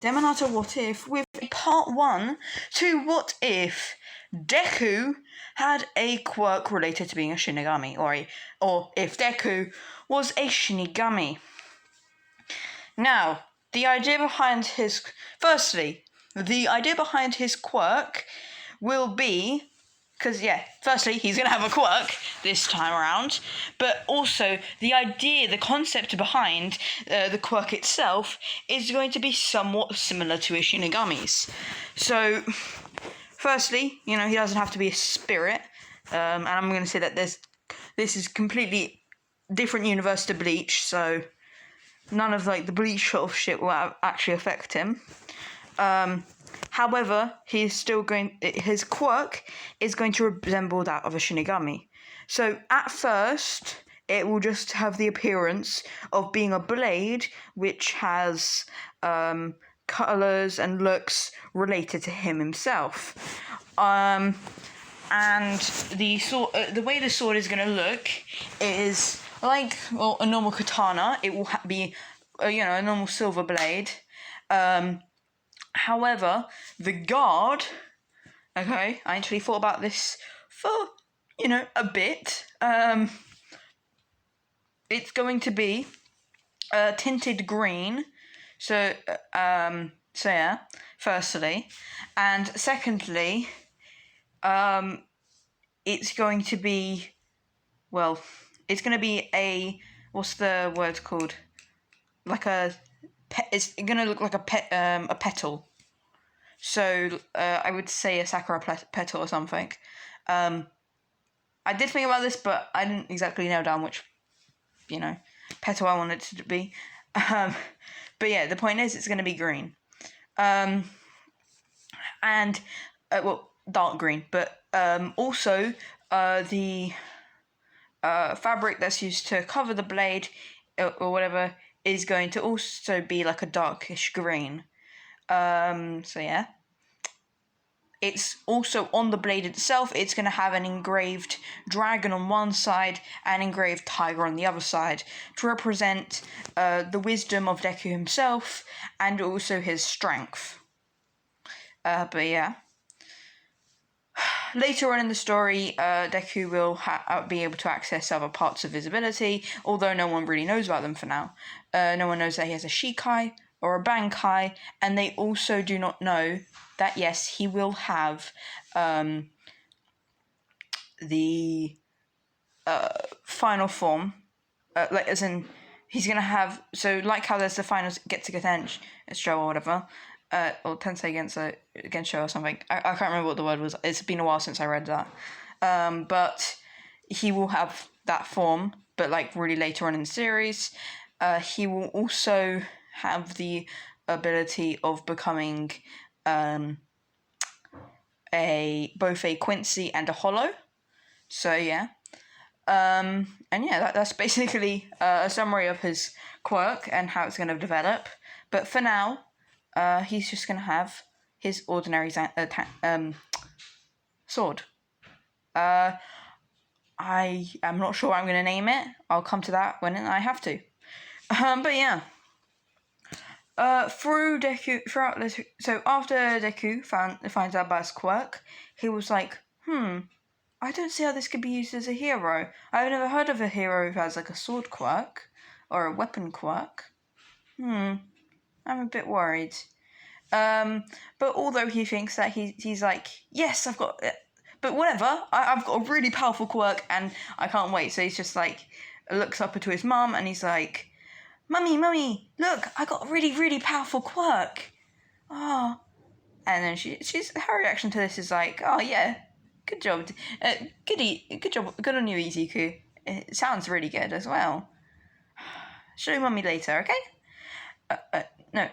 Demonata What If with part 1 to What If Deku had a quirk related to being a shinigami, or if Deku was a shinigami. Now, the idea behind his quirk will be, because firstly, he's going to have a quirk this time around, but also the concept behind the quirk itself is going to be somewhat similar to a shinigami's. So, firstly, he doesn't have to be a spirit, and I'm going to say that this is completely different universe to Bleach, so none of the Bleach sort of shit will actually affect him. However, his quirk is going to resemble that of a shinigami. So at first, it will just have the appearance of being a blade which has colours and looks related to him himself. And the way the sword is going to look is like a normal katana. It will be a normal silver blade. However, the guard, I actually thought about this for, a bit. It's going to be tinted green. So yeah, firstly. And secondly, it's going to be, a, what's the word called? It's going to look like a petal. So I would say a sakura petal or something. I did think about this, but I didn't exactly nail down which, petal I wanted it to be. But yeah, the point is it's going to be green. And, dark green. But also the fabric that's used to cover the blade or whatever is going to also be like a darkish green. So yeah. It's also on the blade itself, it's going to have an engraved dragon on one side and engraved tiger on the other side to represent the wisdom of Deku himself and also his strength. But yeah. Later on in the story, Deku will be able to access other parts of his ability, although no one really knows about them for now. No one knows that he has a Shikai or a Bankai, and they also do not know that, yes, he will have the final form, as in, he's going to have, so like how there's the final Getsuga show or whatever, or Tensei Gensho or something. I can't remember what the word was. It's been a while since I read that. But he will have that form, but really later on in the series. He will also have the ability of becoming both a Quincy and a Hollow. So yeah. And yeah, that's basically a summary of his quirk and how it's going to develop. But for now, he's just going to have his ordinary sword. I am not sure what I'm going to name it. I'll come to that when I have to. But yeah. So after Deku finds out about his quirk, he was like, I don't see how this could be used as a hero. I've never heard of a hero who has a sword quirk or a weapon quirk. I'm a bit worried. But although he thinks that he's like, yes, I've got it. But whatever, I've got a really powerful quirk and I can't wait. So he's just looks up to his mum and he's like, Mummy, look, I got a really, really powerful quirk. Oh. And then her reaction to this is like, oh yeah, good job. Good job. Good on you, Izuku. It sounds really good as well. Show Mummy later, okay? No.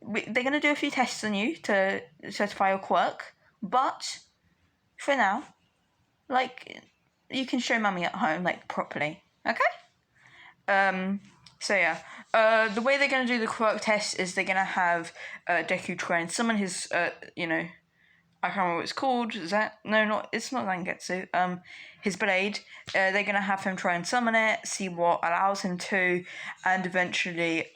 They're going to do a few tests on you to certify your quirk, but for now, you can show Mummy at home, properly, okay? So yeah, the way they're going to do the quirk test is they're going to have Deku try and summon his, I can't remember what it's called. Is that? No, it's not Zangetsu. His blade. They're going to have him try and summon it, see what allows him to, and eventually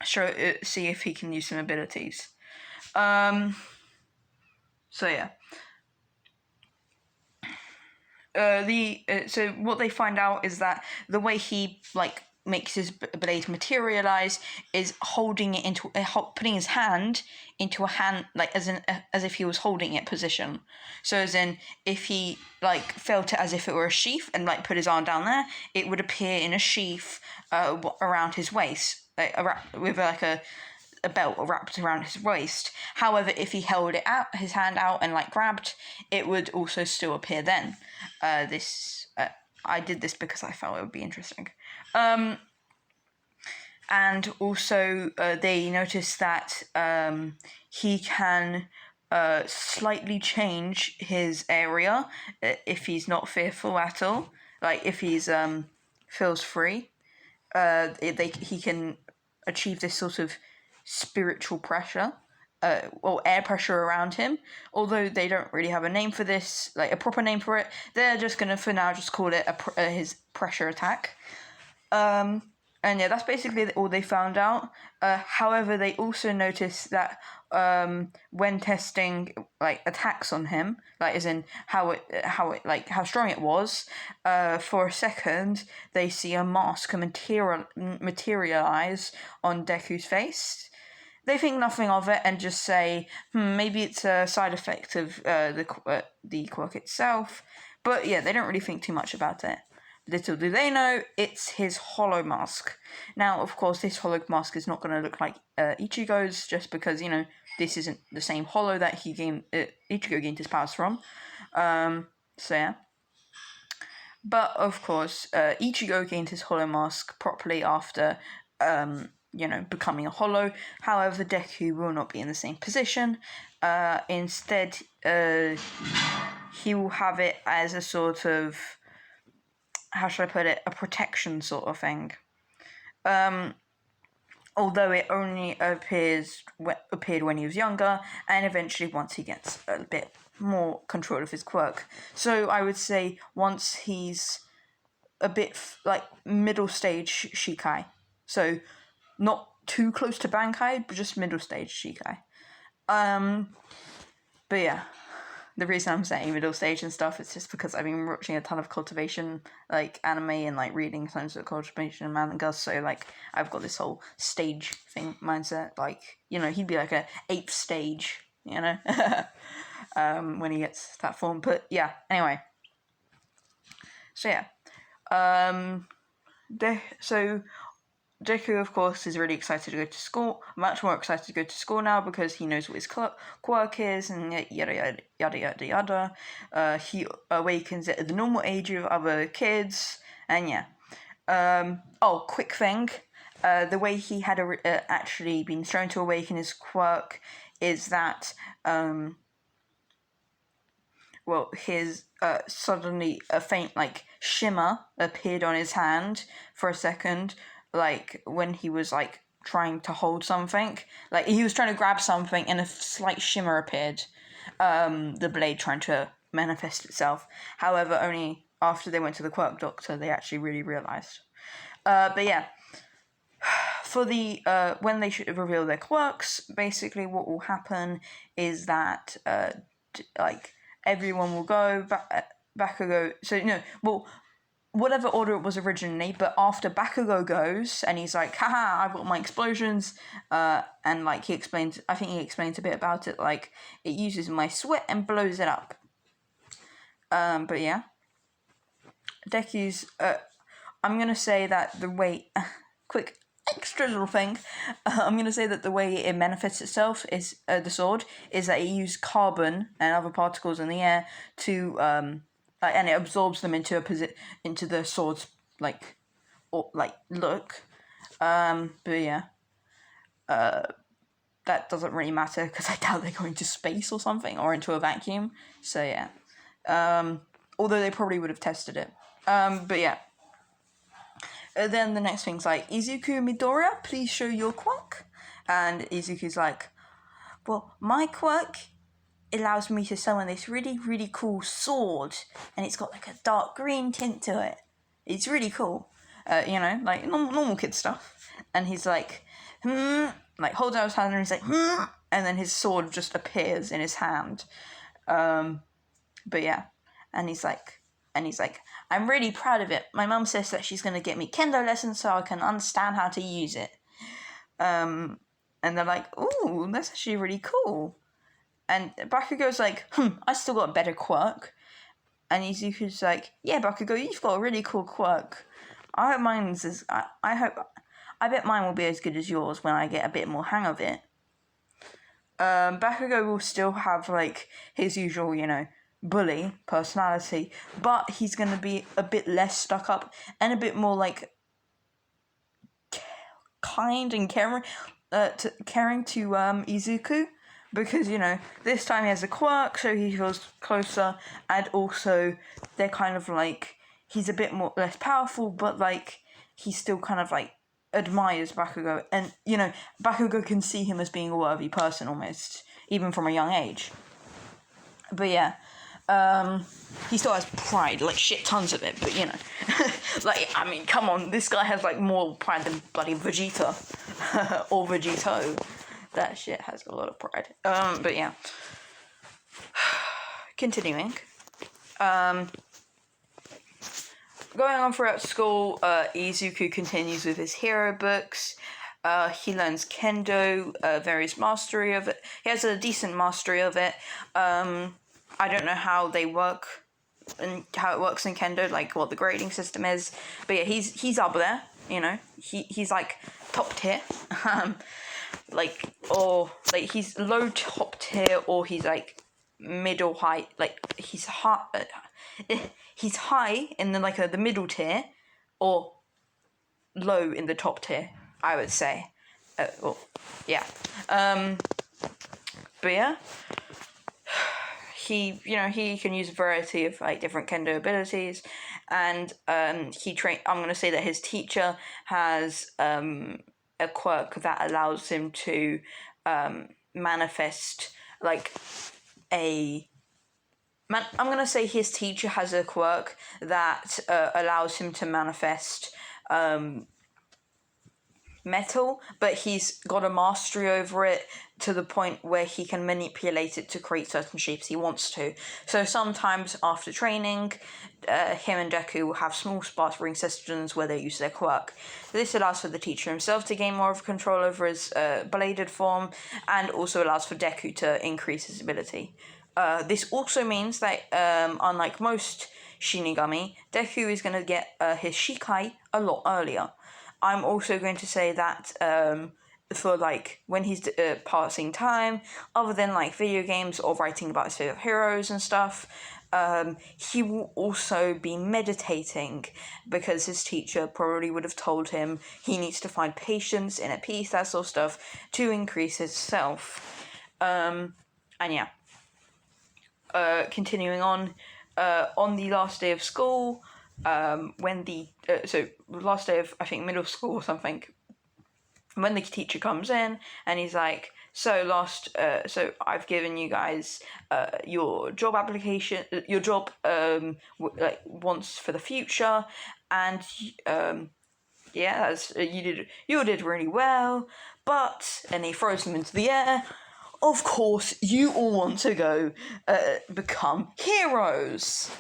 see if he can use some abilities. So yeah. So what they find out is that the way he like makes his blade materialize is holding it into putting his hand into a hand, like as if he was holding it position. So as in, if he like felt it as if it were a sheath and like put his arm down there, it would appear in a sheath around his waist, with like a belt wrapped around his waist. However, if he held it out, his hand out, and like grabbed, it would also still appear then. I did this because I felt it would be interesting. And also, they noticed that he can slightly change his area if he's not fearful at all. Like if he's feels free, he can achieve this sort of spiritual pressure or air pressure around him, although they don't really have a name for this, like a proper name for it. They're just gonna for now just call it his pressure attack. And yeah, that's basically all they found out. However, they also noticed that when testing like attacks on him, like as in how strong it was, for a second they see a mask materialize on Deku's face. They think nothing of it and just say, maybe it's a side effect of the quirk itself. But yeah, they don't really think too much about it. Little do they know, it's his hollow mask. Now, of course, this hollow mask is not going to look like Ichigo's, just because, this isn't the same hollow that Ichigo gained his powers from. So yeah. But, of course, Ichigo gained his hollow mask properly after becoming a hollow. However, Deku will not be in the same position. Instead, he will have it as a sort of, how should I put it, a protection sort of thing. Although it only appeared when he was younger, and eventually once he gets a bit more control of his quirk. So I would say once he's a bit like middle stage Shikai. So not too close to Bankai, but just middle stage Shikai. But yeah, the reason I'm saying middle stage and stuff is just because I've been watching a ton of cultivation, like anime, and like reading tons of cultivation and manga, so like I've got this whole stage thing mindset, like, he'd be like a 8th stage, when he gets that form. But yeah, anyway. So yeah. So Deku, of course, is really excited to go to school. Much more excited to go to school now because he knows what his quirk is and yada yada yada yada. He awakens at the normal age of other kids, and yeah. Quick thing. The way he had actually been shown to awaken his quirk is that his suddenly a faint like shimmer appeared on his hand for a second, like when he was like trying to hold something, like he was trying to grab something and a slight shimmer appeared, the blade trying to manifest itself. However, only after they went to the quirk doctor they actually really realized. But yeah, for the when they should reveal their quirks, basically what will happen is that everyone will go Bakugo. Whatever order it was originally, but after Bakugo goes and he's like, haha, I've got my explosions, and like he explains a bit about it, like it uses my sweat and blows it up. But yeah, Deku's I'm gonna say that the way quick extra little thing, I'm gonna say that the way it manifests itself is the sword is that it uses carbon and other particles in the air to and it absorbs them into the sword's look. But yeah, that doesn't really matter because I doubt they're going to space or something or into a vacuum. So yeah, although they probably would have tested it. But yeah. Then the next thing's like, Izuku Midoriya, please show your quirk. And Izuku's like, well, my quirk allows me to summon this really, really cool sword. And it's got like a dark green tint to it. It's really cool. Like normal kid stuff. And he's like, like holds out his hand and he's like, and then his sword just appears in his hand. But yeah, and he's like, I'm really proud of it. My mum says that she's gonna get me kendo lessons so I can understand how to use it. And they're like, ooh, that's actually really cool. And Bakugo's like, I still got a better quirk. And Izuku's like, yeah, Bakugo, you've got a really cool quirk. I hope mine's as I bet mine will be as good as yours when I get a bit more hang of it. Bakugo will still have like his usual, bully personality, but he's gonna be a bit less stuck up and a bit more like kind and caring to Izuku, because this time he has a quirk, so he feels closer, and also they're kind of like he's a bit more less powerful, but like he still kind of like admires Bakugo, and Bakugo can see him as being a worthy person almost, even from a young age. But yeah, he still has pride, like shit tons of it, but like, I mean, come on, this guy has like more pride than bloody Vegeta or Vegito. That shit has a lot of pride. But yeah, continuing. Going on throughout school, Izuku continues with his hero books. He learns kendo, various mastery of it. He has a decent mastery of it. I don't know how they work and how it works in kendo, like what the grading system is. But yeah, he's up there. He's like top tier. He's low top tier, or he's like middle high. Like he's high. He's high in the middle tier, or low in the top tier, I would say. Yeah. But yeah, he can use a variety of like different kendo abilities, and I'm gonna say that his teacher has a quirk that allows him to manifest like I'm gonna say his teacher has a quirk that allows him to manifest metal, but he's got a mastery over it to the point where he can manipulate it to create certain shapes he wants to. So sometimes after training, him and Deku will have small sparring sessions where they use their quirk. This allows for the teacher himself to gain more of control over his bladed form, and also allows for Deku to increase his ability. This also means that, unlike most shinigami, Deku is going to get his shikai a lot earlier. I'm also going to say that for like when he's passing time, other than like video games or writing about his favorite heroes and stuff, he will also be meditating, because his teacher probably would have told him he needs to find patience, inner peace, that sort of stuff, to increase his self. And yeah. Continuing on the last day of school, when the last day of, I think, middle school or something, when the teacher comes in and he's like, so I've given you guys your job application, your job wants for the future, and yeah, you did really well, but, and he throws them into the air. Of course, you all want to go become heroes.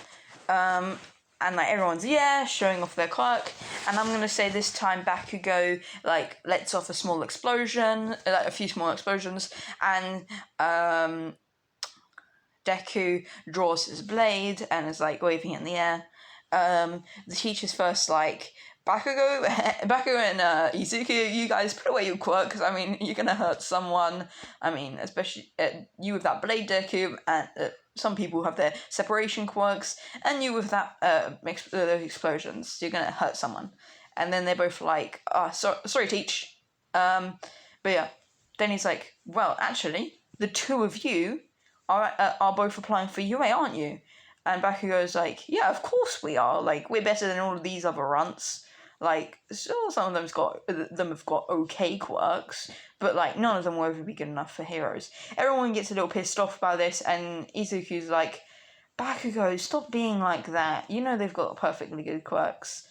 And like everyone's showing off their quirk. And I'm gonna say this time Bakugo like lets off a small explosion, like a few small explosions, and Deku draws his blade and is like waving it in the air. The teacher's first like, Bakugo and Izuku, you guys put away your quirk, because I mean you're gonna hurt someone. I mean, especially you with that blade, Deku, and some people have their separation quirks, and you with that those explosions, you're gonna hurt someone. And then they're both like, sorry, teach. But yeah, then he's like, well, actually, the two of you are both applying for UA, aren't you? And Bakugo's like, yeah, of course we are. Like, we're better than all of these other runts. Like, sure, some of them have got okay quirks, but like none of them will ever be good enough for heroes. Everyone gets a little pissed off about this, and Izuku's like, Bakugo, stop being like that. You know they've got perfectly good quirks.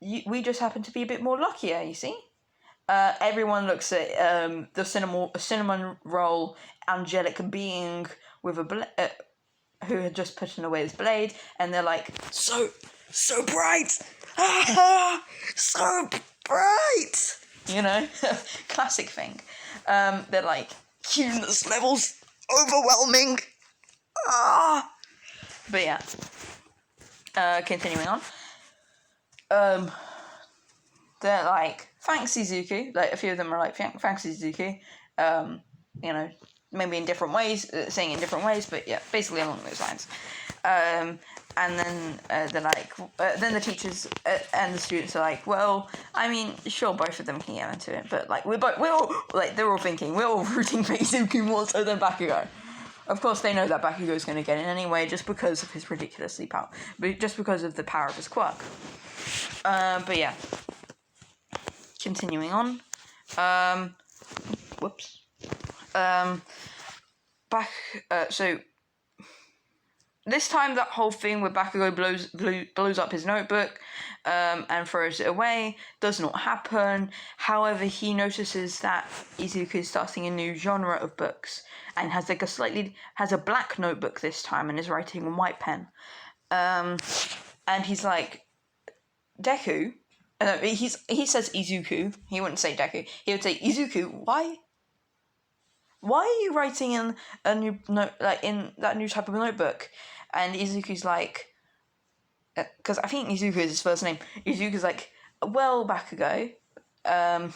we just happen to be a bit more luckier, you see. Everyone looks at the cinnamon roll angelic being with a who had just put away his blade, and they're like, so bright, so bright, you know, classic thing. They're like, cuteness levels overwhelming. But yeah, continuing on. They're like, thanks Izuku. Like, a few of them are like, thanks Izuku. You know, maybe in different ways, saying in different ways, but yeah, basically along those lines. And then they're like, then the teachers and the students are like, well, I mean, sure, both of them can get into it, but like, we're all like, they're all thinking, we're all rooting for Izuku more so than Bakugo. Of course, they know that Bakugo's going to get in anyway, just because of his ridiculously power, but just because of the power of his quirk. But yeah, continuing on. So this time, that whole thing where Bakugo blows up his notebook and throws it away does not happen. However, he notices that Izuku is starting a new genre of books and has like has a black notebook this time and is writing in white pen. And he's like, Deku. He says Izuku. He wouldn't say Deku. He would say, Izuku, why are you writing in a new in that new type of notebook? And Izuku's like, because I think Izuku is his first name. Izuku's like, well, Bakugo, well,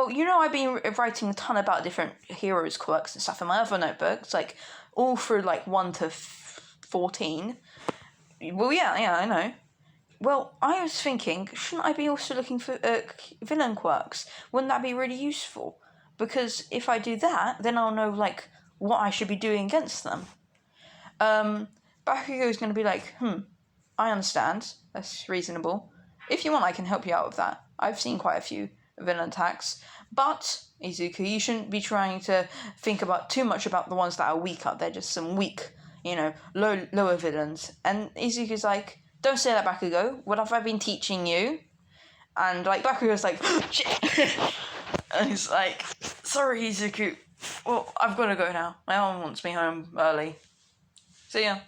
you know, I've been writing a ton about different heroes' quirks and stuff in my other notebooks, like all through like 1 to 14. Well, yeah, I know. Well, I was thinking, shouldn't I be also looking for villain quirks? Wouldn't that be really useful? Because if I do that, then I'll know, like, what I should be doing against them. Bakugo's going to be like, I understand. That's reasonable. If you want, I can help you out with that. I've seen quite a few villain attacks. But, Izuku, you shouldn't be trying to think too much about the ones that are weaker. They're just some weak, lower villains. And Izuku's like, don't say that, Bakugo. What have I been teaching you? And, like, Bakugo's like, shit. And he's like, sorry, Izuku. Well, I've got to go now. My mom wants me home early. So, yeah.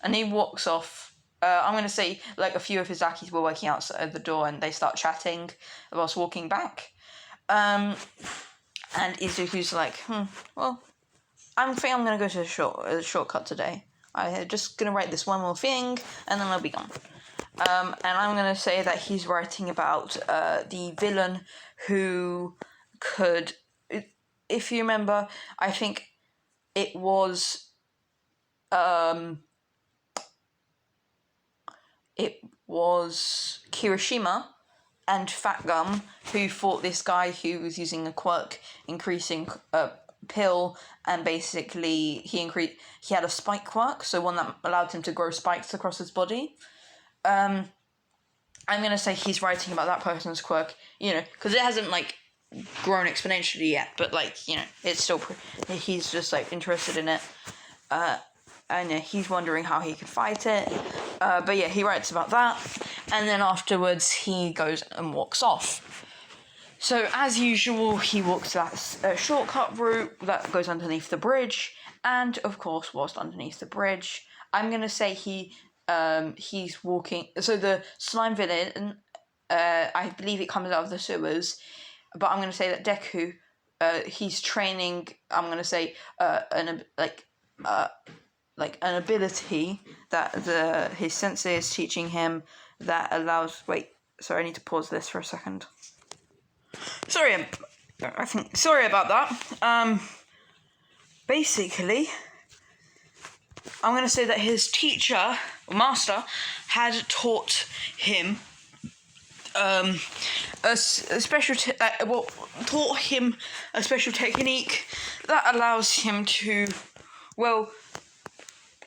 And he walks off. I'm going to say, like, a few of his Zakis were working outside the door and they start chatting whilst walking back. And Izuku's like, well, I think I'm going to go to a shortcut today. I'm just going to write this one more thing and then I'll be gone. And I'm going to say that he's writing about the villain who could, if you remember, I think it was Kirishima and Fat Gum who fought this guy who was using a quirk increasing pill, and basically he had a spike quirk, so one that allowed him to grow spikes across his body. I'm gonna say he's writing about that person's quirk, because it hasn't like grown exponentially yet, but like it's still he's just like interested in it, and he's wondering how he can fight it. But yeah, he writes about that, and then afterwards he goes and walks off. So as usual, he walks that shortcut route that goes underneath the bridge, and of course, whilst underneath the bridge, I'm gonna say he's walking. So the slime villain, I believe it comes out of the sewers, but I'm gonna say that Deku, he's training. I'm gonna say an ability that his sensei is teaching him that allows. Wait, sorry, I need to pause this for a second. Sorry about that. Basically, I'm going to say that his teacher, master, had taught him taught him a special technique that allows him to,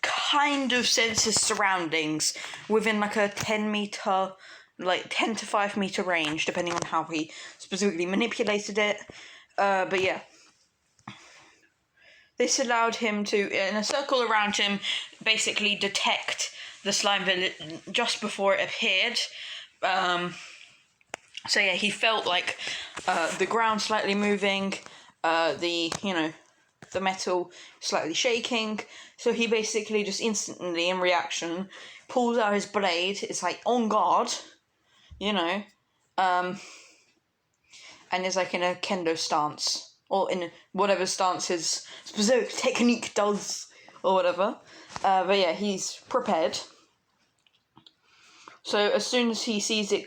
kind of sense his surroundings within like a 10 to 5 meter range, depending on how he specifically manipulated it. But yeah. this allowed him to, in a circle around him, basically detect the slime villain just before it appeared. So yeah, he felt like the ground slightly moving, the metal slightly shaking. So he basically just instantly, in reaction, pulls out his blade. It's like on guard, and is like in a kendo stance, or in whatever stance his specific technique does, or whatever. But yeah, he's prepared. So as soon as he sees it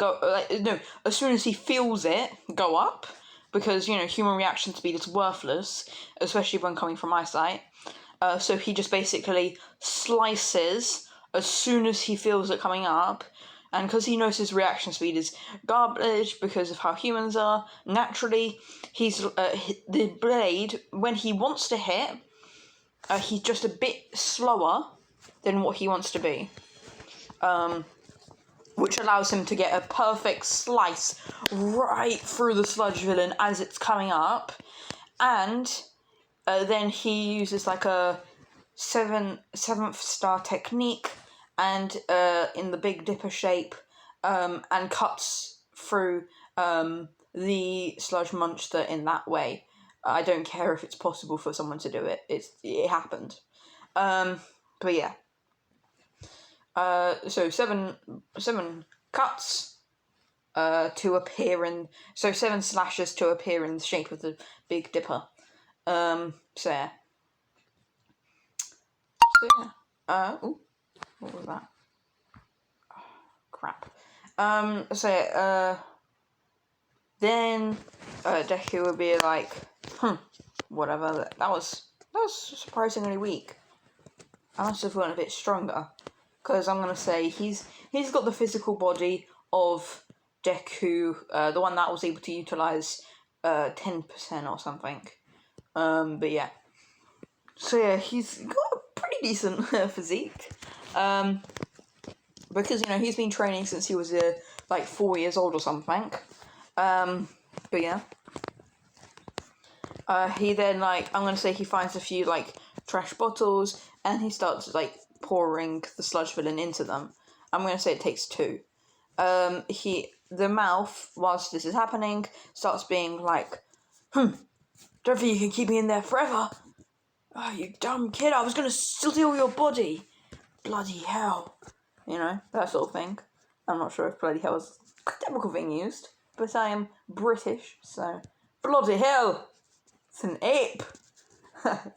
as soon as he feels it go up, because, human reaction speed is worthless, especially when coming from eyesight. So he just basically slices as soon as he feels it coming up, and because he knows his reaction speed is garbage because of how humans are, naturally, he's the blade, when he wants to hit, he's just a bit slower than what he wants to be. Which allows him to get a perfect slice right through the sludge villain as it's coming up, and then he uses like a seventh star technique, and in the Big Dipper shape, and cuts through the sludge monster in that way. I don't care if it's possible for someone to do it. It happened. But yeah. So seven cuts to appear in, so 7 slashes to appear in the shape of the Big Dipper. So yeah. Ooh, what was that? Oh, crap. Then Deku would be like, whatever. That was surprisingly weak. I must have gone a bit stronger. Because I'm going to say he's got the physical body of Deku, the one that was able to utilise 10% or something. But yeah. So yeah, he's got a pretty decent physique. Because, he's been training since he was 4 years old or something. But yeah. He then, I'm going to say he finds a few, trash bottles, and he starts, pouring the sludge villain into them. I'm going to say it takes 2. The mouth, whilst this is happening, starts being like, don't think you can keep me in there forever. Oh, you dumb kid, I was going to steal your body. Bloody hell. That sort of thing. I'm not sure if bloody hell is a technical thing used, but I am British, so bloody hell. It's an ape. But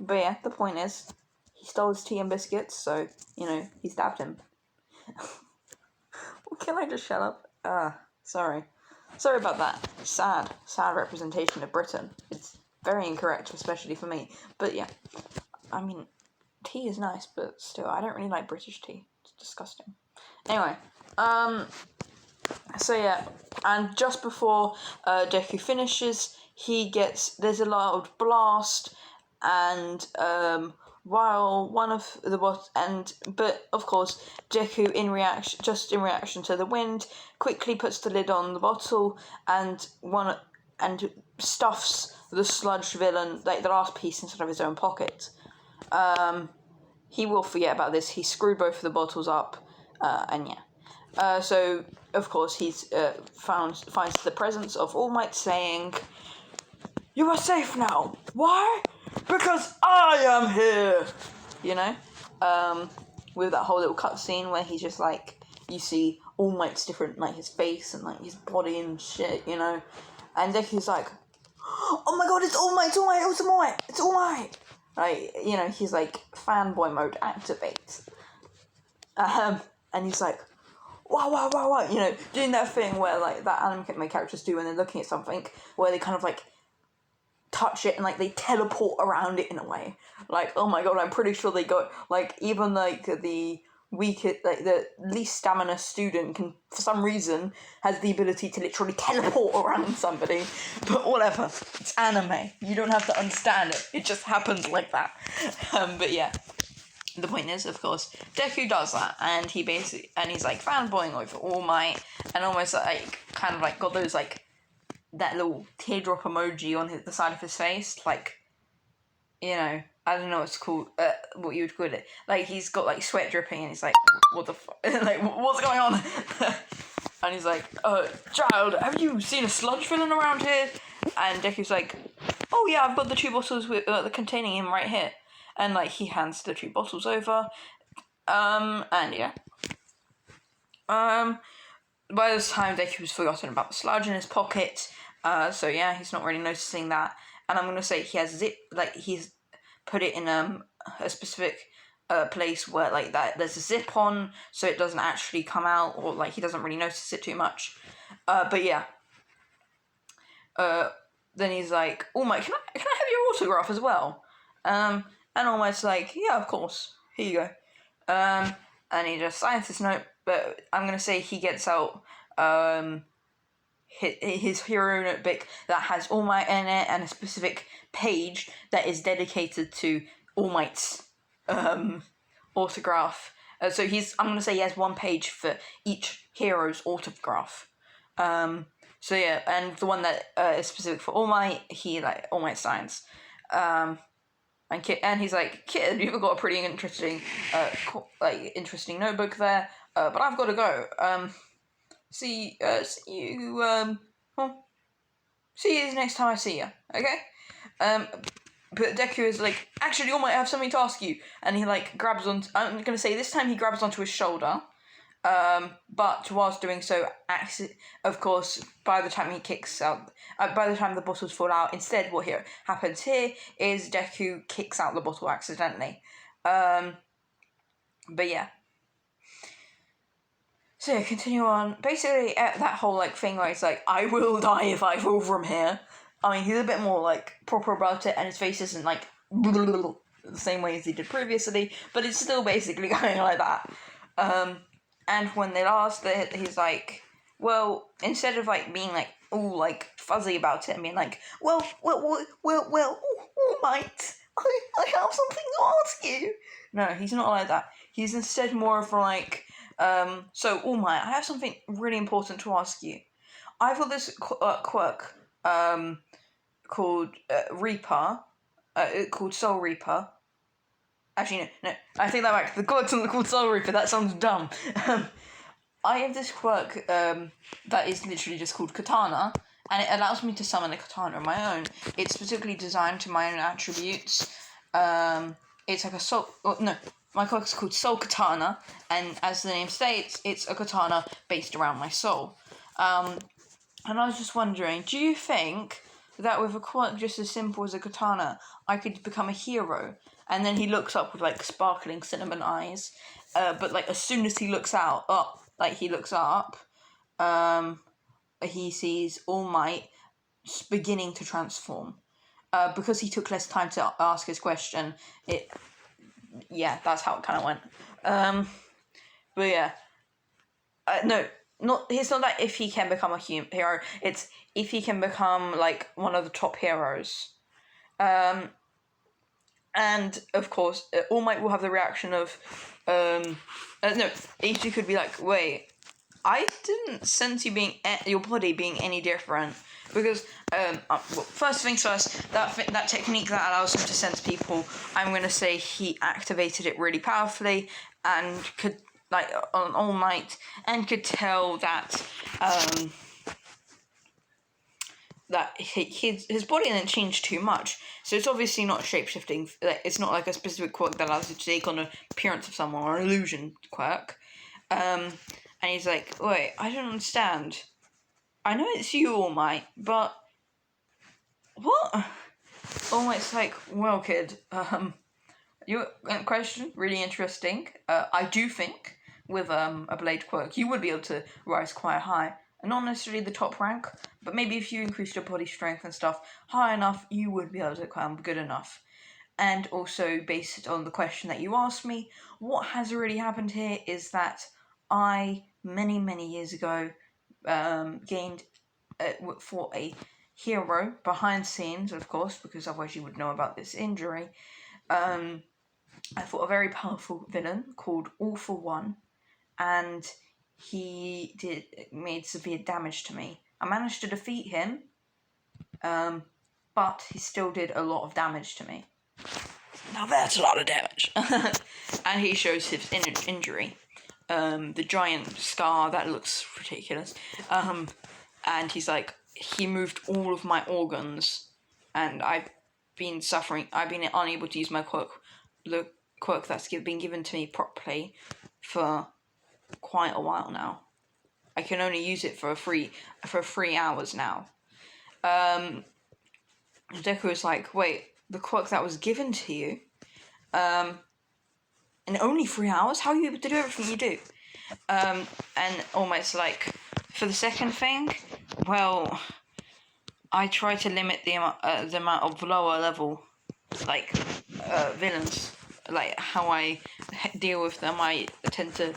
yeah, the point is, he stole his tea and biscuits, so, he stabbed him. Can I just shut up? Sorry. Sorry about that. Sad representation of Britain. It's very incorrect, especially for me. But yeah, I mean, tea is nice, but still, I don't really like British tea. It's disgusting. Anyway, so yeah, and just before Deku finishes, there's a loud blast, and while one of the but of course Deku in reaction to the wind quickly puts the lid on the bottle and stuffs the sludge villain, the last piece, inside of his own pocket. He will forget about this. He screwed both of the bottles up, and yeah. So of course he's finds the presence of All Might saying, "You are safe now. Why? Because I am here," with that whole little cutscene where he's just you see All Might's different, his face and his body and shit, and Deku's like, "Oh my god, it's All Might, it's All Might, it's All Might, it's All Might." He's fanboy mode activate. And he's like, wow, doing that thing where that anime characters do when they're looking at something, where they kind of touch it and they teleport around it in a way. Oh my god, I'm pretty sure they got even the weakest, the least stamina student can, for some reason, has the ability to literally teleport around somebody. But whatever, it's anime. You don't have to understand it. It just happens like that. But yeah. The point is, of course, Deku does that, and he's fanboying over All Might, and almost got those that little teardrop emoji on the side of his face, you know, I don't know what's called, what you would call it. Like, he's got, like, sweat dripping, and he's like, what the fuck? Like, what's going on? And he's like, child, have you seen a sludge villain around here? And Deku's like, oh yeah, I've got the 2 bottles with containing him right here. And, like, he hands the 2 bottles over. And yeah. By this time, Deku forgotten about the sludge in his pocket. So yeah, he's not really noticing that. And I'm gonna say he has he's put it in a specific place where like that there's a zip on, so it doesn't actually come out, or like he doesn't really notice it too much. But yeah. Then he's like, "Oh my, can I have your autograph as well?" And All Might's like, "Yeah, of course. Here you go." And he just signs this note, but I'm gonna say he gets out his hero notebook that has All Might in it, and a specific page that is dedicated to All Might's autograph. So I'm gonna say he has 1 page for each hero's autograph. So yeah, and the one that is specific for All Might, All Might signs. And he's like, "Kid, you've got a pretty interesting, interesting notebook there. But I've got to go. See you. See you next time I see you. Okay." But Deku is like, "Actually, All Might, I have something to ask you." And he like grabs on. I'm gonna say this time he grabs onto his shoulder. But whilst doing so, of course, by the time he kicks out, by the time the bottles fall out, instead what happens here is Deku kicks out the bottle accidentally. But yeah. So yeah, continue on. Basically, that whole like thing where it's like, "I will die if I fall from here." I mean, he's a bit more like proper about it, and his face isn't like the same way as he did previously, but it's still basically going like that. And when they last, he's like, well, instead of like being like all like fuzzy about it and being like, well, All Might, I have something to ask you. No, he's not like that. He's instead more of like, so All Might, I have something really important to ask you. I've got this quirk, called Reaper, called Soul Reaper. Actually, no, I take that back. The quirk's not called Soul Reaper. That sounds dumb. I have this quirk that is literally just called Katana, and it allows me to summon a katana of my own. It's specifically designed to my own attributes. It's like a soul... Oh, no, my quirk is called Soul Katana, and as the name states, it's a katana based around my soul. And I was just wondering, do you think that with a quirk just as simple as a katana, I could become a hero? And then he looks up with like sparkling cinnamon eyes, but like as soon as he looks up, he sees All Might beginning to transform. Because he took less time to ask his question, that's how it kind of went. But yeah, no. It's not that if he can become a hero, it's if he can become like one of the top heroes. And of course, All Might will have the reaction of, no, Ichi could be like, wait, I didn't sense your body being any different, because, well, first things first, that technique that allows him to sense people, I'm gonna say he activated it really powerfully, and could, like, on All Might, and could tell that, that his body didn't change too much, so it's obviously not shape-shifting. It's not like a specific quirk that allows you to take on the appearance of someone, or an illusion quirk. And he's like, wait, I don't understand. I know it's you, All Might, but what? All Might's like, well, kid, your question, really interesting. I do think with a blade quirk, you would be able to rise quite high. And not necessarily the top rank, but maybe if you increased your body strength and stuff high enough, you would be able to become good enough. And also, based on the question that you asked me, what has really happened here is that I, many, many years ago, gained for a hero behind scenes, of course, because otherwise you would know about this injury. I fought a very powerful villain called All for One, and he made severe damage to me. I managed to defeat him, but he still did a lot of damage to me. Now that's a lot of damage. And he shows his injury. The giant scar that looks ridiculous. And he's like, he moved all of my organs, and I've been suffering. I've been unable to use my quirk, the quirk that's been given to me properly for quite a while now. I can only use it for 3 hours now. Deku is like, wait, the quirk that was given to you, in only 3 hours? How are you able to do everything you do? And almost like, for the second thing, well, I try to limit the amount of lower level, like, villains, like how I deal with them. I tend to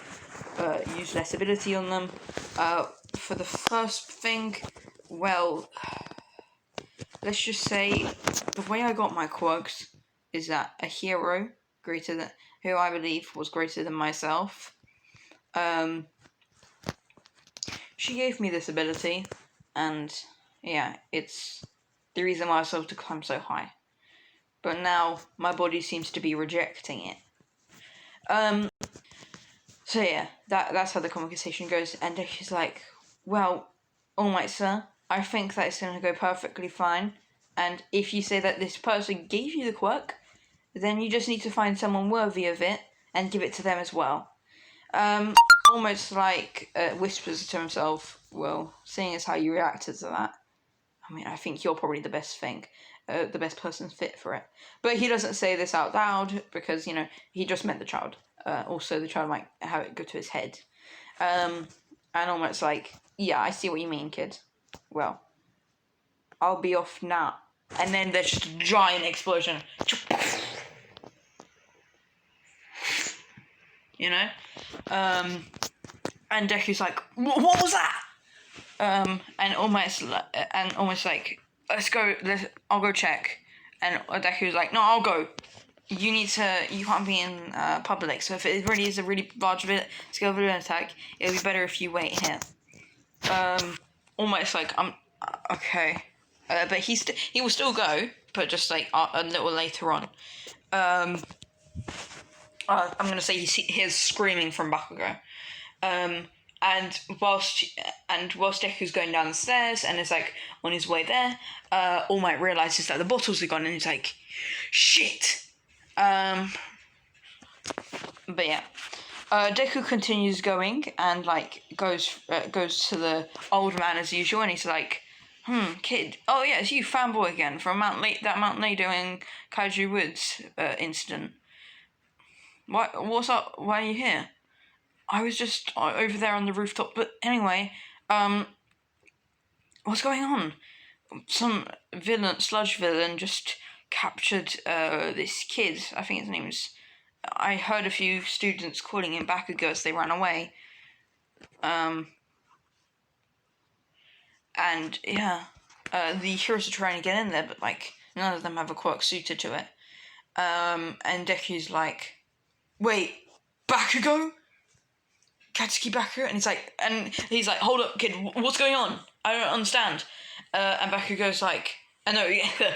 use less ability on them. For the first thing, well, let's just say the way I got my quirks is that a hero who I believe was greater than myself, she gave me this ability, and yeah, it's the reason why I was able to climb so high. But now my body seems to be rejecting it. So yeah, that's how the conversation goes, and she's like, well, All Might Sir, I think that it's going to go perfectly fine, and if you say that this person gave you the quirk, then you just need to find someone worthy of it and give it to them as well. Almost like whispers to himself, well, seeing as how you reacted to that, I mean, I think you're probably the best person fit for it. But he doesn't say this out loud because, you know, he just meant the child. Also, the child might have it go to his head. And almost like, yeah, I see what you mean, kid. Well, I'll be off now. And then there's just a giant explosion. You know? And Deku's like, what was that? And almost like, I'll go check. And Deku's like, no, I'll go. You can't be in public, so if it really is a really large scale villain attack, it'll be better if you wait here. Almost like, okay. But he will still go, but just like a little later on. I'm gonna say he hears screaming from Bakugo. And whilst Deku's going down the stairs and is like on his way there, All Might realizes that the bottles are gone, and he's like, shit. But yeah, Deku continues going and like goes to the old man as usual, and he's like, kid, oh yeah, it's you, fanboy again from Mount Lado in Kaiju Woods incident. What's up? Why are you here? I was just over there on the rooftop, but anyway, what's going on? Some sludge villain just captured this kid. I think his name's... I heard a few students calling him Bakugo as they ran away. And yeah, the heroes are trying to get in there, but like none of them have a quirk suited to it. And Deku's like, wait, Bakugo? Katsuki Bakugo? And he's like, hold up, kid, what's going on? I don't understand. And Bakugo's like,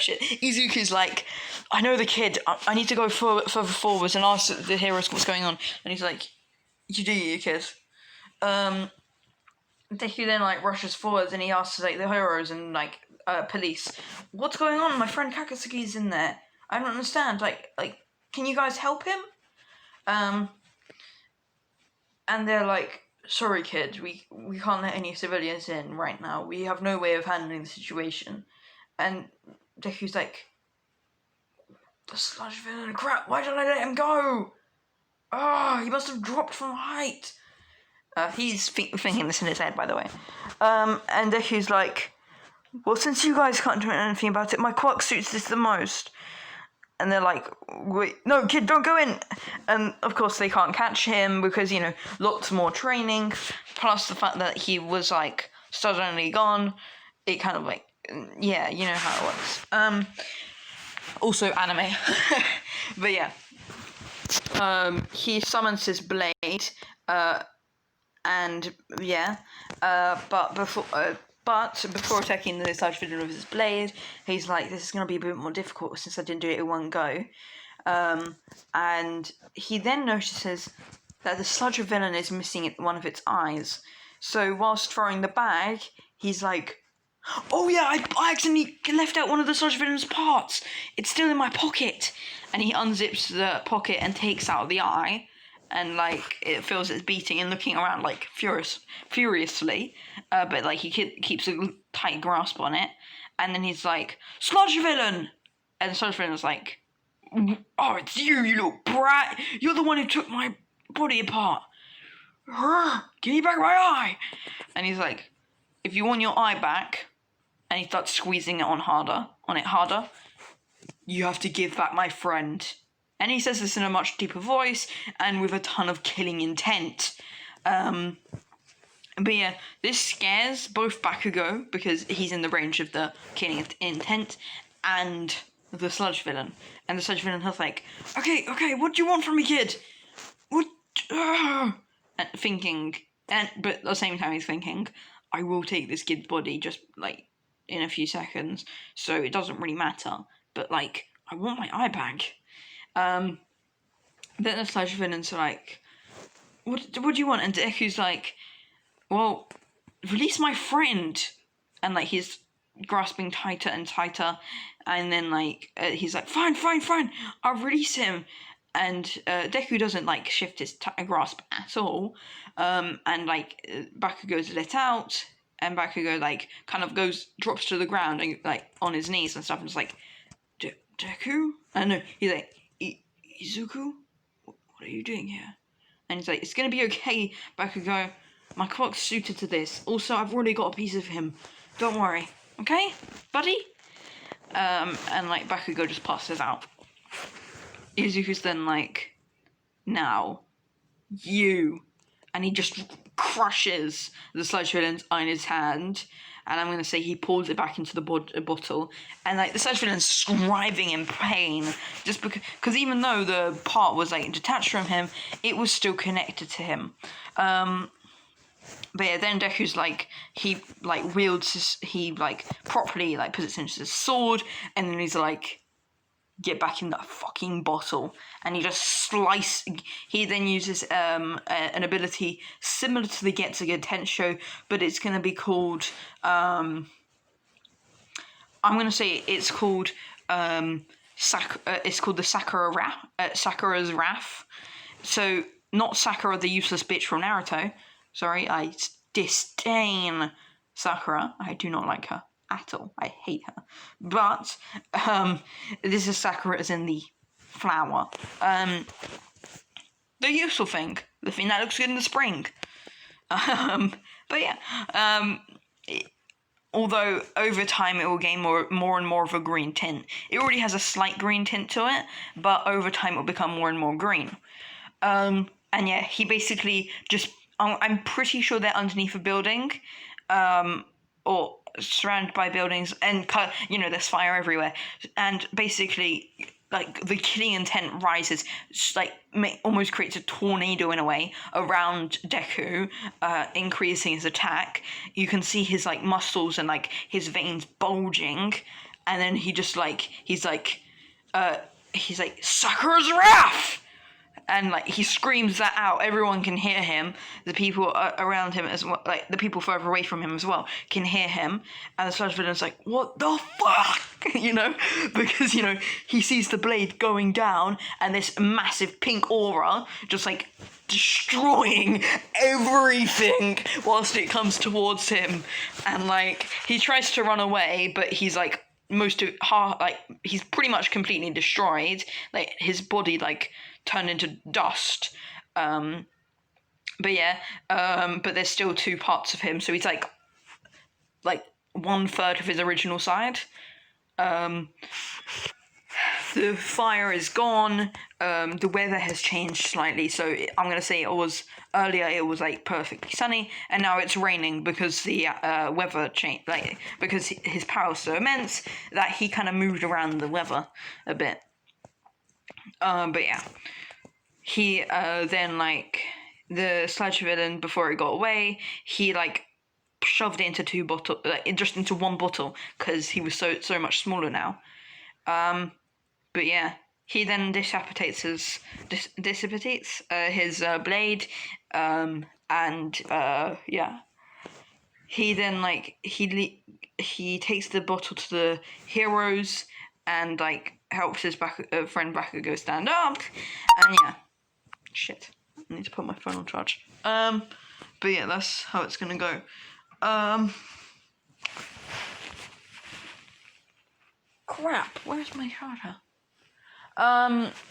shit. Izuku's like, I know the kid. I need to go further forwards and ask the heroes what's going on. And he's like, you kid. Deku then like rushes forwards and he asks like the heroes and like police, what's going on? My friend Kakatsuki's in there. I don't understand. Like, can you guys help him? And they're like, sorry kid, we can't let any civilians in right now. We have no way of handling the situation. And Deku's like, the sludge villain, crap, why did I let him go? He must have dropped from height. He's thinking this in his head, by the way. And Deku's like, well, since you guys can't do anything about it, my quirk suits this the most. And they're like, wait, no, kid, don't go in. And of course they can't catch him because, you know, lots more training, plus the fact that he was like suddenly gone. It kind of like, yeah, you know how it works. Also anime. But yeah. He summons his blade, and yeah, but before But before attacking the sludge villain with his blade, he's like, this is going to be a bit more difficult since I didn't do it in one go. And he then notices that the sludge villain is missing one of its eyes. So whilst throwing the bag, he's like, oh yeah, I accidentally left out one of the sludge villain's parts. It's still in my pocket. And he unzips the pocket and takes out the eye. And like it feels it's beating and looking around like furiously, but like he keeps a tight grasp on it. And then he's like, "Sludge villain!" And the sludge villain's like, "Oh, it's you, you little brat! You're the one who took my body apart. Give me back my eye!" And he's like, "If you want your eye back," and he starts squeezing it on it harder, "you have to give back my friend." And he says this in a much deeper voice and with a ton of killing intent. But yeah, this scares both Bakugo, because he's in the range of the killing intent, and the sludge villain. And the sludge villain is like, okay, what do you want from me, kid? What? And thinking, but at the same time he's thinking, I will take this kid's body just like in a few seconds, so it doesn't really matter. But like, I want my eye back. Then the sludge villain's like, what do you want? And Deku's like, well, release my friend. And like he's grasping tighter and tighter, and then like he's like, fine, I'll release him. And Deku doesn't like shift his grasp at all, and like Bakugo's let out, and Bakugo like kind of drops to the ground and like on his knees and stuff, and it's like, Deku? And no, he's like, Izuku, what are you doing here? And he's like, it's gonna be okay, Bakugo. My clock's suited to this. Also, I've already got a piece of him. Don't worry, okay, buddy? And like Bakugo just passes out. Izuku's then like, now, you. And he just crushes the sludge villain's eye in his hand. And I'm going to say he pulls it back into the bottle. And like the sludge villain's striving in pain. Just because even though the part was like detached from him, it was still connected to him. But yeah, then Deku's like, he like wields he like properly like puts it into his sword. And then he's like, get back in that fucking bottle. And he just he then uses an ability similar to the Getsuga Tensho, but it's going to be called I'm going to say it's called it's called the Sakura's Wrath. So not Sakura the useless bitch from Naruto. Sorry, I disdain Sakura. I do not like her at all. I hate her. But this is Sakura as in the flower. The useful thing. The thing that looks good in the spring. But yeah. Although over time it will gain more and more of a green tint. It already has a slight green tint to it, but over time it will become more and more green. And yeah, he basically just... I'm pretty sure they're underneath a building, or surrounded by buildings, and there's fire everywhere, and basically like the killing intent rises, like almost creates a tornado in a way around Deku, increasing his attack. You can see his like muscles and like his veins bulging, and then he's like Sakura's Wrath! And like he screams that out, everyone can hear him. The people around him as well, like the people further away from him as well, can hear him. And the sludge villain's like, "What the fuck?" Because he sees the blade going down and this massive pink aura just like destroying everything whilst it comes towards him. And like he tries to run away, but he's like he's pretty much completely destroyed. Like his body like turned into dust. But there's still two parts of him, so he's like 1/3 of his original side. The fire is gone. The weather has changed slightly, so I'm gonna say it was like perfectly sunny, and now it's raining because the weather changed. Like because his power was so immense that he kind of moved around the weather a bit. But yeah, he then like the sludge villain, before it got away, he like shoved it into two bottle, just into one bottle, because he was so much smaller now. But yeah, he then dissipates his blade, and yeah, he then he takes the bottle to the heroes and helps his friend Bakugo stand up, and yeah, shit, I need to put my phone on charge. But yeah, that's how it's gonna go. Crap, where's my charger?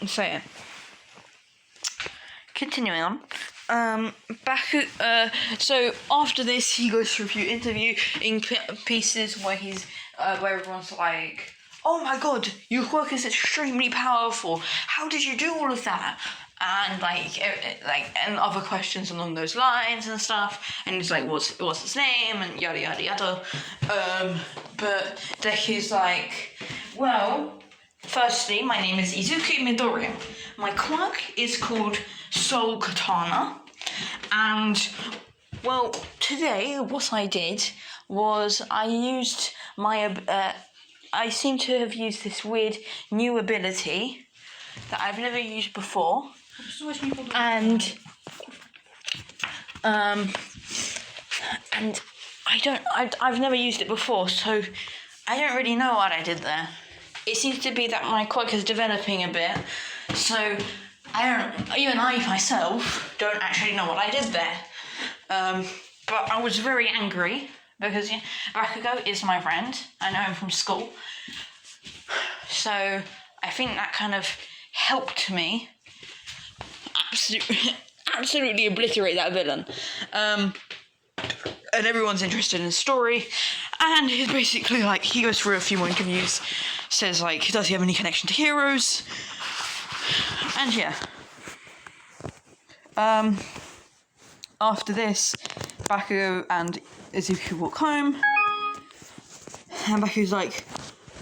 So yeah. Continuing on. So after this, he goes through a few interview pieces where he's where everyone's like, "Oh my god, your quirk is extremely powerful. How did you do all of that?" And and other questions along those lines and stuff. And he's like, "What's his name?" And yada yada yada. But Deku's like, "Well, firstly, my name is Izuku Midoriya. My quirk is called Soul Katana, and well, today what I did was I used my I seem to have used this weird new ability that I've never used before, and I've never used it before, so I don't really know what I did there. It seems to be that my quirk is developing a bit, so even I myself don't actually know what I did there. But I was very angry because Bakugo is my friend. I know him from school. So I think that kind of helped me absolutely obliterate that villain. And everyone's interested in his story. And he's basically he goes through a few more interviews, says does he have any connection to heroes? And yeah. After this, Bakugo and Izuku walk home. And Bakugo's like,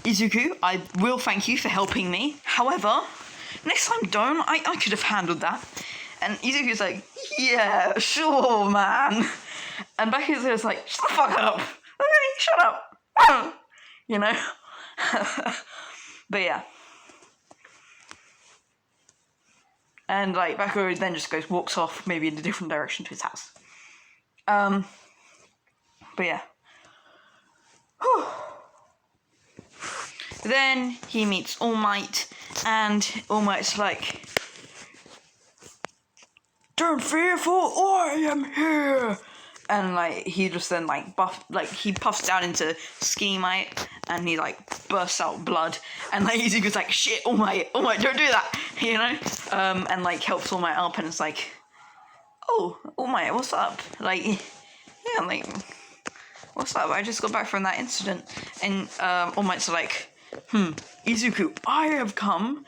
"Izuku, I will thank you for helping me. However, next time don't. I could have handled that." And Izuku's like, "Yeah, sure, man." And Bakugo's like, "Shut the fuck up. Okay, shut up." You know? But yeah. And Bakugo then just walks off, maybe in a different direction to his house. But yeah. Whew. Then he meets All Might, and All Might's like, "Don't fear, for I am here." And he just then he puffs down into Skinny Might, and he bursts out blood, and Izuku's like, "Shit, All Might, don't do that," you know. And helps All Might up, and it's like, "Oh, All Might, what's up?" Yeah, "What's up? I just got back from that incident." And All Might's like, "Izuku, I have come."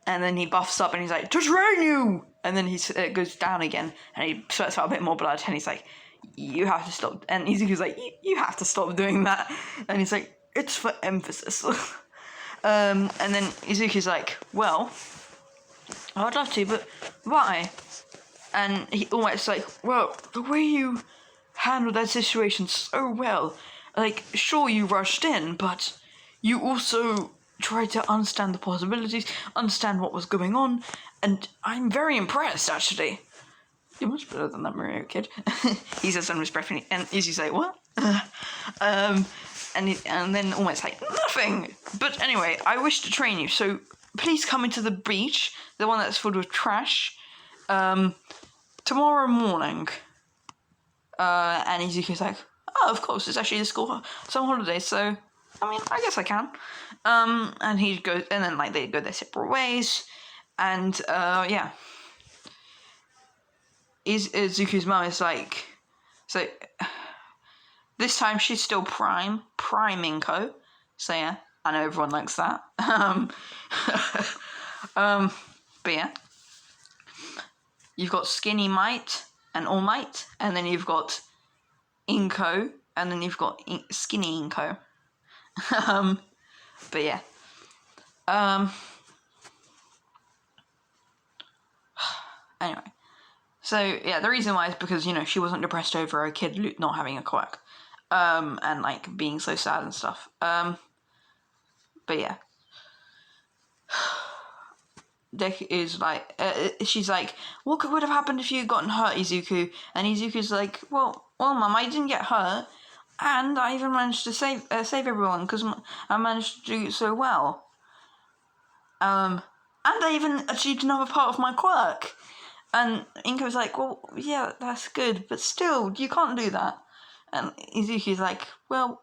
And then he buffs up, and he's like, "To train you!" And then he goes down again, and he sweats out a bit more blood, and he's like, "You have to stop." And Izuku's like, you have to stop doing that." And he's like, "It's for emphasis." And then Izuku's like, "Well, I would love to, but why?" And he almost like, "Well, the way you handled that situation so well, sure, you rushed in, but you also tried to understand the possibilities, understand what was going on, and I'm very impressed, actually." "You're much better than that Mario kid." He says under his breath, and Izzy's like, "What?" And then almost like, "Nothing. But anyway, I wish to train you, so please come into the beach, the one that's filled with trash, tomorrow morning." And Izuku's like, "Oh, of course, it's actually the school summer holidays, so I mean, I guess I can." And he goes, and then they go their separate ways, and yeah. Izuku's mum is like, so this time she's still priming Co. So yeah, I know everyone likes that. But yeah, you've got Skinny Might and All Might, and then you've got Inko, and then you've got Skinny Inko. But yeah. Anyway. So yeah, the reason why is because, you know, she wasn't depressed over her kid not having a quirk, and like being so sad and stuff. But yeah, Deku is like, she's like, what would have happened if you had gotten hurt, Izuku? And Izuku's like, well, Mum, I didn't get hurt, and I even managed to save everyone because I managed to do so well. And I even achieved another part of my quirk. And Inko's like, well, yeah, that's good, but still, you can't do that. And Izuku's like, well,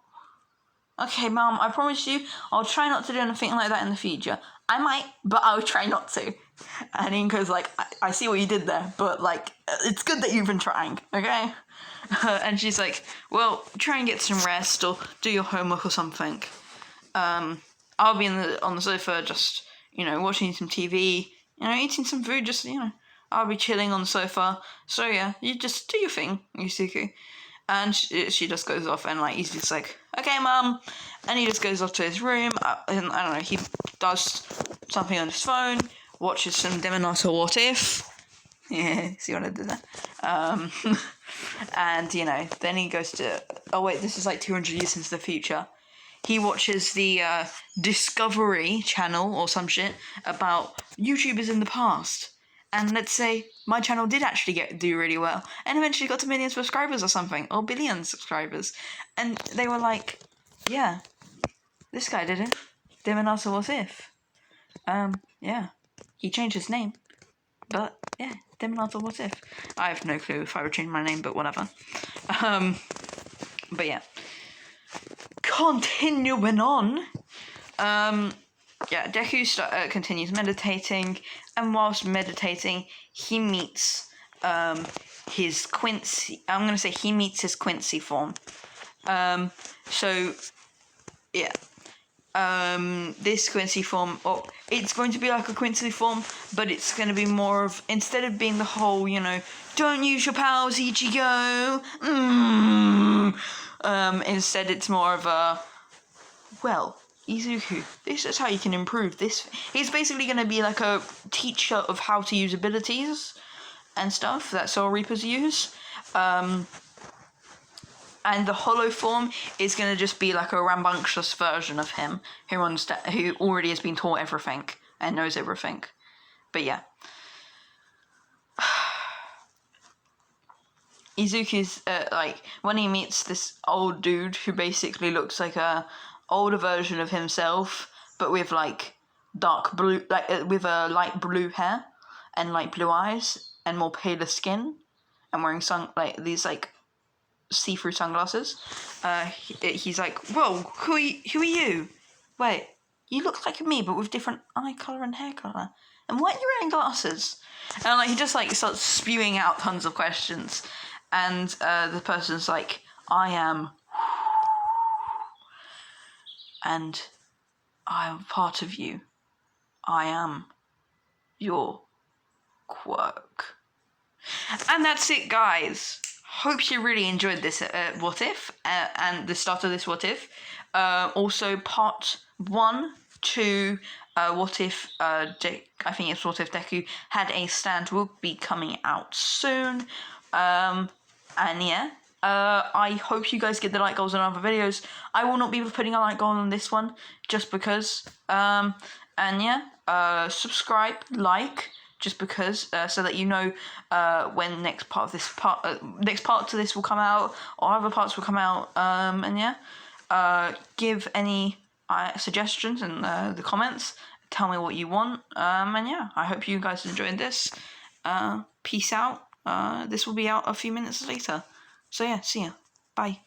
okay, Mum, I promise you, I'll try not to do anything like that in the future. I might, but I'll try not to. And Inko's like, I see what you did there, but, like, it's good that you've been trying, okay? And she's like, well, try and get some rest or do your homework or something. I'll be on the sofa just, you know, watching some TV, you know, eating some food, just, you know, I'll be chilling on the sofa. So, yeah, you just do your thing, Yusuke. And she just goes off, and like he's just like, okay, Mum, and he just goes off to his room, and I don't know, he does something on his phone, watches some Demonato What If, yeah, see what I did there, and you know, then he goes to, oh wait, this is like 200 years into the future, he watches the Discovery Channel or some shit about YouTubers in the past. And let's say my channel did actually do really well, and eventually got to million subscribers or something, or billion subscribers. And they were like, yeah, this guy did it. Demonato What If. Yeah. He changed his name. But, yeah, Demonato What If. I have no clue if I would change my name, but whatever. But yeah. Continuing on. Yeah, Deku continues meditating, and whilst meditating, he meets his Quincy. I'm gonna say he meets his Quincy form. So yeah, this Quincy form, it's going to be like a Quincy form, but it's going to be more of, instead of being the whole, you know, don't use your powers, Ichigo. Instead, it's more of a, well, Izuku, this is how you can improve this. He's basically going to be like a teacher of how to use abilities and stuff that Soul Reapers use. And the hollow form is going to just be like a rambunctious version of him who already has been taught everything and knows everything. But yeah. Izuku's, like, when he meets this old dude who basically looks like a older version of himself, but with like dark blue, like with a light blue hair and light blue eyes and more paler skin, and wearing these like see-through sunglasses. He's like, whoa, who are you? Wait, you look like me, but with different eye color and hair color. And why are you wearing glasses? And like he just like starts spewing out tons of questions, and the person's like, I am. And I am part of you. I am your Quirk. And that's it, guys. Hope you really enjoyed this What If, and the start of this What If. Also, Part 1 to What If, I think it's What If Deku had a stand will be coming out soon. And yeah. I hope you guys get the like goals on other videos. I will not be putting a like goal on this one just because. And yeah, subscribe, like, just because, so that you know when next part to this will come out, or other parts will come out. And yeah, give any suggestions in the comments. Tell me what you want. And yeah, I hope you guys enjoyed this. Peace out. This will be out a few minutes later. So yeah, see ya. Bye.